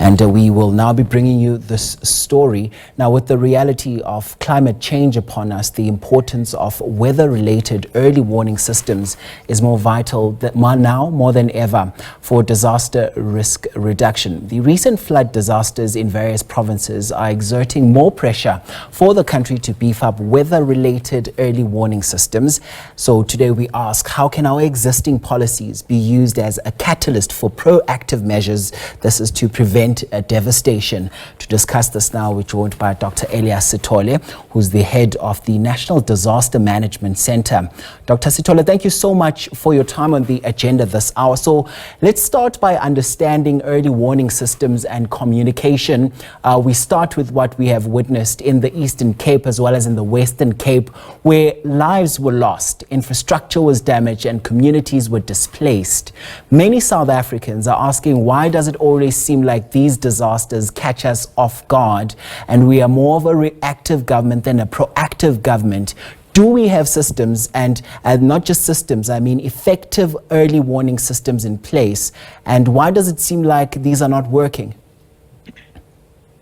And we will now be bringing you this story. Now, with the reality of climate change upon us, the importance of weather-related early warning systems is more vital now more than ever for disaster risk reduction. The recent flood disasters in various provinces are exerting more pressure for the country to beef up weather-related early warning systems. So today we ask, how can our existing policies be used as a catalyst for proactive measures? This is to prevent devastation. To discuss this now, we're joined by Dr. Sithole, who's the head of the National Disaster Management Center. Dr. Sithole, thank you so much for your time on the agenda this hour. So let's start by understanding early warning systems and communication. We start with what we have witnessed in the Eastern Cape as well as in the Western Cape, where lives were lost, infrastructure was damaged, and communities were displaced. Many South Africans are asking, why does it always seem like these disasters catch us off guard and we are more of a reactive government than a proactive government? Do we have systems, and not just systems, I mean effective early warning systems in place? And why does it seem like these are not working?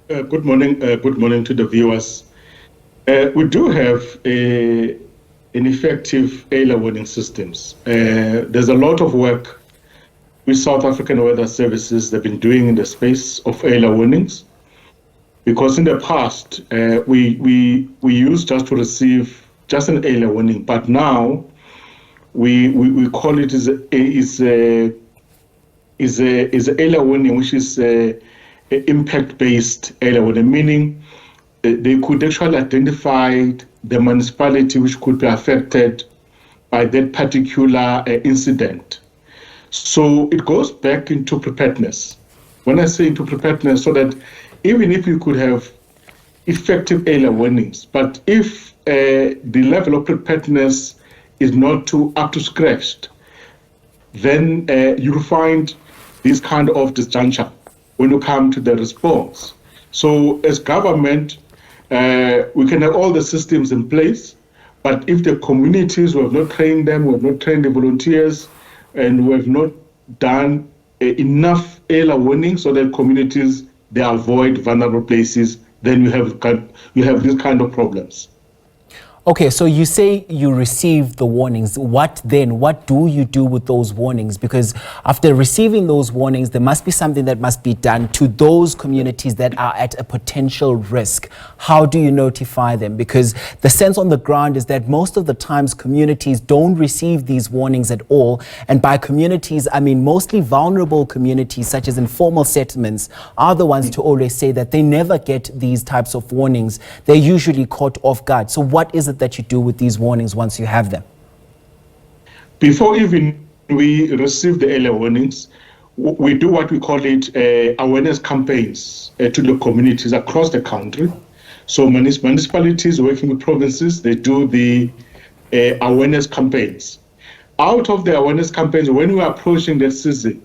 Good morning to the viewers. We do have ineffective early warning systems. There's a lot of work with South African weather services they've been doing in the space of early warnings, because in the past we used just to receive just an early warning, but now we call it is a early warning, which is impact-based early warning, meaning they could actually identify the municipality which could be affected by that particular incident. So it goes back into preparedness. When I say into preparedness, so that even if you could have effective early warnings, but if the level of preparedness is not up to scratch, then you'll find this kind of disjuncture when you come to the response. So as government, we can have all the systems in place, but if the communities, we have not trained them, we have not trained the volunteers, and we have not done enough early warning so that communities, they avoid vulnerable places, then you have these kind of problems. Okay, so you say you received the warnings. What then? What do you do with those warnings? Because after receiving those warnings, there must be something that must be done to those communities that are at a potential risk. How do you notify them? Because the sense on the ground is that most of the times communities don't receive these warnings at all. And by communities, I mean mostly vulnerable communities such as informal settlements are the ones to always say that they never get these types of warnings. They're usually caught off guard. So what is it that you do with these warnings once you have them? Before even we receive the early warnings, we do what we call it awareness campaigns to the communities across the country. So municipalities working with provinces, they do the awareness campaigns. Out of the awareness campaigns, when we are approaching that season,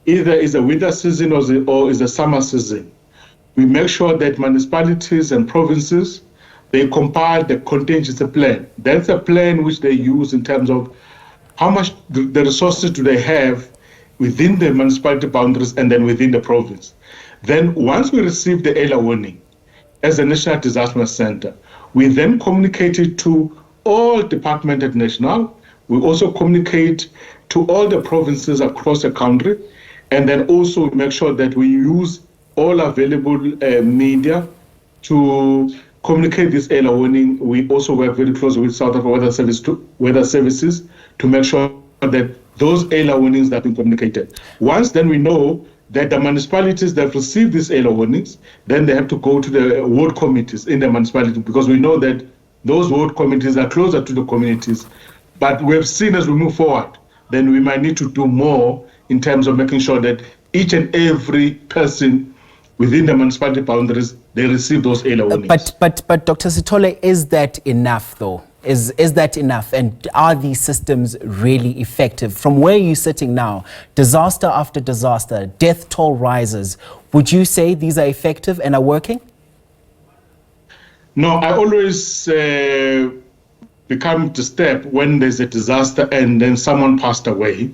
either is a winter season or is a summer season, we make sure that municipalities and provinces, they compile the contingency plan. That's a plan which they use in terms of how much the resources do they have within the municipality boundaries and then within the province. Then once we receive the early warning as a National Disaster Center, we then communicate it to all departments at national. We also communicate to all the provinces across the country, and then also make sure that we use all available media to communicate this early warning. We also work very closely with South Africa Weather Services to make sure that those early warnings have been communicated. Once then we know that the municipalities that have received these early warnings, then they have to go to the ward committees in the municipality, because we know that those ward committees are closer to the communities. But we have seen as we move forward, then we might need to do more in terms of making sure that each and every person within the municipality boundaries, they receive those early warnings. But Dr. Sithole, is that enough though? Is that enough? And are these systems really effective? From where you're sitting now, disaster after disaster, death toll rises, would you say these are effective and are working? No, I always become disturbed when there's a disaster and then someone passed away.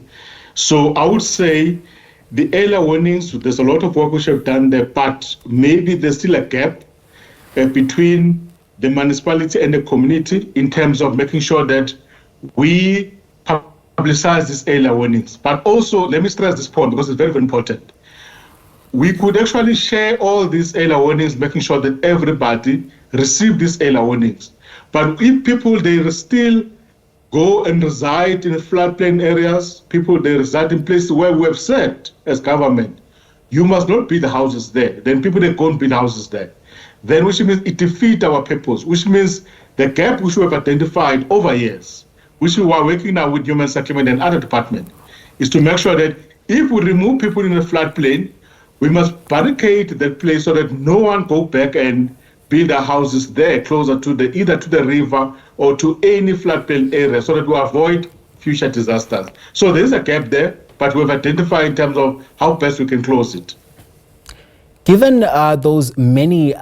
So I would say the early warnings, there's a lot of work which have done there, but maybe there's still a gap between the municipality and the community in terms of making sure that we publicize these early warnings. But also, let me stress this point because it's very, very important. We could actually share all these early warnings, making sure that everybody receive these early warnings. But if people, they still go and reside in floodplain areas, people, they reside in places where we have said as government, you must not build houses there. Then people, they go and build houses there. Then which means it defeats our purpose, which means the gap which we have identified over years, which we are working now with human settlement and other department, is to make sure that if we remove people in the floodplain, we must barricade that place so that no one go back and build our houses there closer to either to the river or to any floodplain area so that we avoid future disasters. So there is a gap there, but we've identified in terms of how best we can close it. Given those many,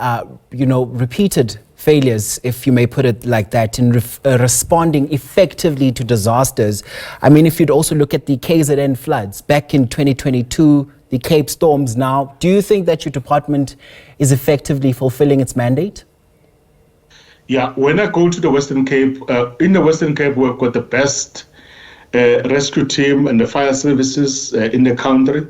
repeated failures, if you may put it like that, in responding effectively to disasters, I mean, if you'd also look at the KZN floods back in 2022, the Cape storms now, do you think that your department is effectively fulfilling its mandate? Yeah, when I go to the Western Cape, in the Western Cape, we've got the best rescue team and the fire services in the country.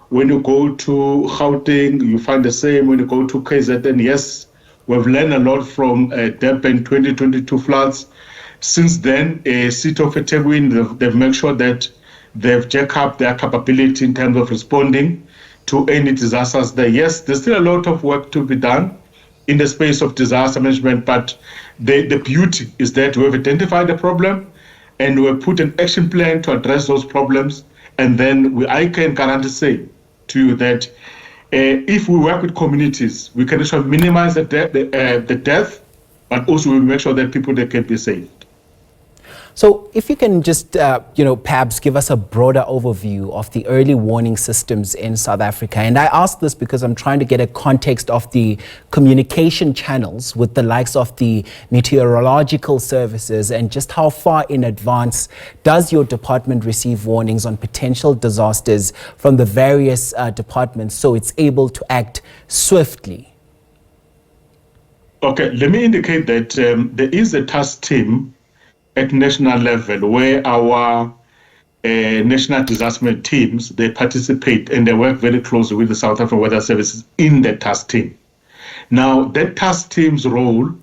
When you go to Gauteng, you find the same. When you go to KZN, yes, we've learned a lot from Durban 2022 floods. Since then, City of eThekwini, they've made sure that they've jacked up their capability in terms of responding to any disasters there. Yes, there's still a lot of work to be done in the space of disaster management, but the beauty is that we've identified the problem and we've put an action plan to address those problems. And then I can guarantee say to you that if we work with communities, we can actually minimize the death, but also we make sure that people, they can be saved. So if you can just, perhaps give us a broader overview of the early warning systems in South Africa. And I ask this because I'm trying to get a context of the communication channels with the likes of the meteorological services and just how far in advance does your department receive warnings on potential disasters from the various departments so it's able to act swiftly? Okay, let me indicate that there is a task team at national level where our national disaster teams, they participate and they work very closely with the South African Weather Services in the task team. Now, that task team's role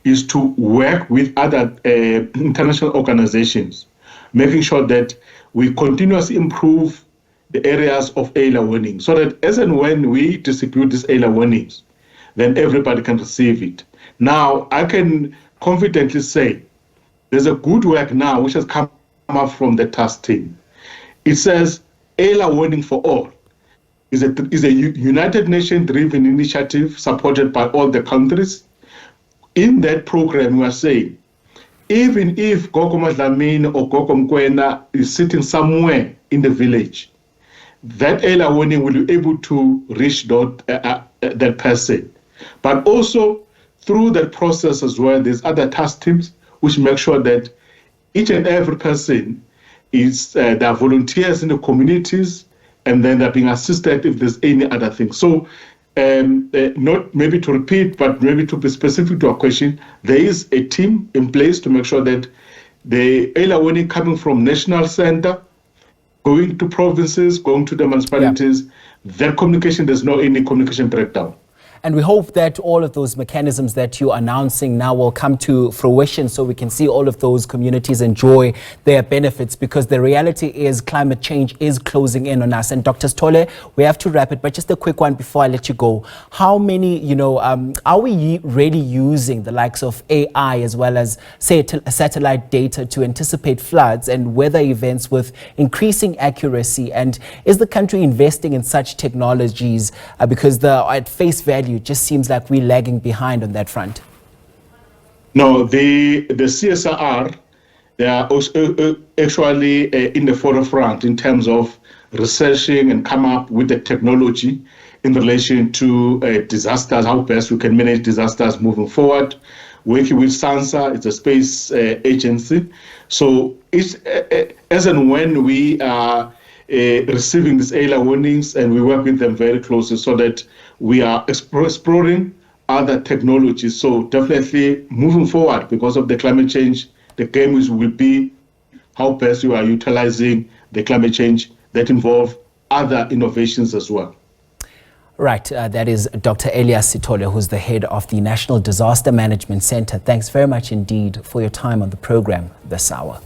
is to work with other international organizations, making sure that we continuously improve the areas of early warning so that as and when we distribute these early warnings, then everybody can receive it. Now, I can confidently say there's a good work now which has come up from the task team. It says early warning for all is a United Nations-driven initiative supported by all the countries. In that program, we are saying, even if Gogo Madlamini or Gogo Mkwena is sitting somewhere in the village, that early warning will be able to reach that person. But also, through that process as well, there's other task teams which make sure that each and every person is, there are volunteers in the communities, and then they're being assisted if there's any other thing. So, not maybe to repeat, but maybe to be specific to our question, there is a team in place to make sure that the early warning coming from national center, going to provinces, going to the municipalities, that communication, there's no any communication breakdown. And we hope that all of those mechanisms that you're announcing now will come to fruition so we can see all of those communities enjoy their benefits, because the reality is climate change is closing in on us. And Dr. Stole, we have to wrap it, but just a quick one before I let you go. How many, are we really using the likes of AI as well as, say, satellite data to anticipate floods and weather events with increasing accuracy? And is the country investing in such technologies? Because at face value, it just seems like we're lagging behind on that front. No, the CSIR, they are also actually in the forefront in terms of researching and come up with the technology in relation to disasters, how best we can manage disasters moving forward. Working with SANSA, it's a space agency. So it's, as and when we are receiving these early warnings, and we work with them very closely so that we are exploring other technologies. So definitely moving forward, because of the climate change, the game will be how best you are utilizing the climate change that involve other innovations as well. Right, that is Dr. Elias Sithole, who's the head of the National Disaster Management Center. Thanks very much indeed for your time on the program this hour.